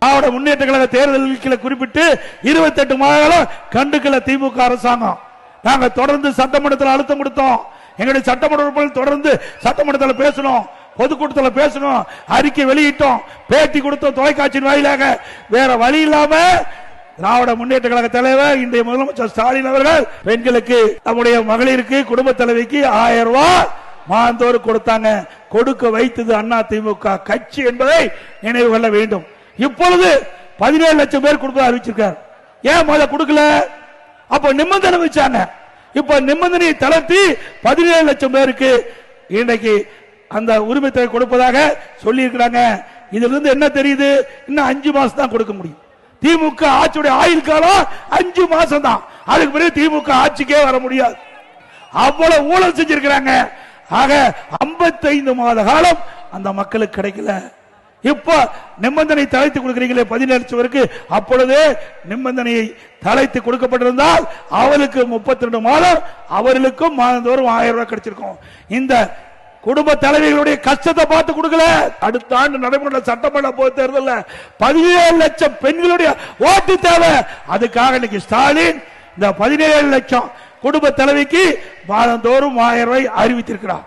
திராவிட முன்னேற்ற கழக தேர்தல்களை குறிப்பிட்டு 28 மாதங்களும் கண்டுக்கல திமுக அரசாங்கம். நாங்க தொடர்ந்து சட்டமன்றத்தில் அழுத்தம் கொடுத்தோம். எங்களுடைய சட்டமன்ற உறுப்பினர்கள் தொடர்ந்து சட்டமன்றத்தில் பேசணும், பொதுக்கூட்டத்தில் பேசணும், அறிக்கை வெளியிட்டோம், பேட்டி கொடுத்தோம் தொலைக்காட்சியின் வாயிலாக. வேற வழி இல்லாம திராவிட முன்னேற்ற கழக தலைவர் இன்றைய முதலமைச்சர் ஸ்டாலின் அவர்கள் பெண்களுக்கு, நம்முடைய மகளிருக்கு, குடும்ப தலைவிக்கு 1000 ரூபாய் மாதந்தோறும் கொடுத்தாங்க. கொடுக்க வைத்தது அண்ணா திமுக கட்சி என்பதை நினைவு கொள்ள வேண்டும். இப்பொழுது 17 லட்சம் பேர் கொடுக்க அறிவிச்சிருக்கார். ஏன் முதல்ல கொடுக்கல? அப்ப நிபந்தனை வச்சாங்க. இப்ப நிபந்தனையை தளர்த்தி 17 லட்சம் பேருக்கு இன்றைக்கு அந்த உரிமை தொகை கொடுப்பதாக சொல்லி இருக்கிறாங்க. இதுல இருந்து என்ன தெரியுது? இன்னும் 5 மாசம் தான் கொடுக்க முடியும். திமுக ஆட்சியுடைய ஆயுள் காலம் 5 மாசம் தான். அதுக்கு பிறகு திமுக ஆட்சிக்கே வர முடியாது. அவ்வளவு ஊழல் செஞ்சிருக்கிறாங்க. ஆக 55 மாத காலம் அந்த மக்களுக்கு கிடைக்கல. இப்ப நிபந்தனை தளர்த்தி கொடுக்கிறீங்களே 17 லட்சம் பேருக்கு, அப்பொழுது நிபந்தனையை தளர்த்தி கொடுக்கப்பட்டிருந்தால் அவருக்கு 32 மாதம், அவர்களுக்கும் மாதந்தோறும் 1000 ரூபாய் கிடைச்சிருக்கும். இந்த குடும்ப தலைவிகளுடைய கஷ்டத்தை பார்த்து கொடுக்கல. அடுத்த ஆண்டு நடைமுறை சட்டமன்ற பொது தேர்தலில் 17 லட்சம் பெண்களுடைய ஓட்டு தேவை. அதுக்காக இன்னைக்கு ஸ்டாலின் இந்த 17 லட்சம் குடும்ப தலைவிக்கு மாதந்தோறும் 1000 ரூபாய் அறிவித்திருக்கிறார்.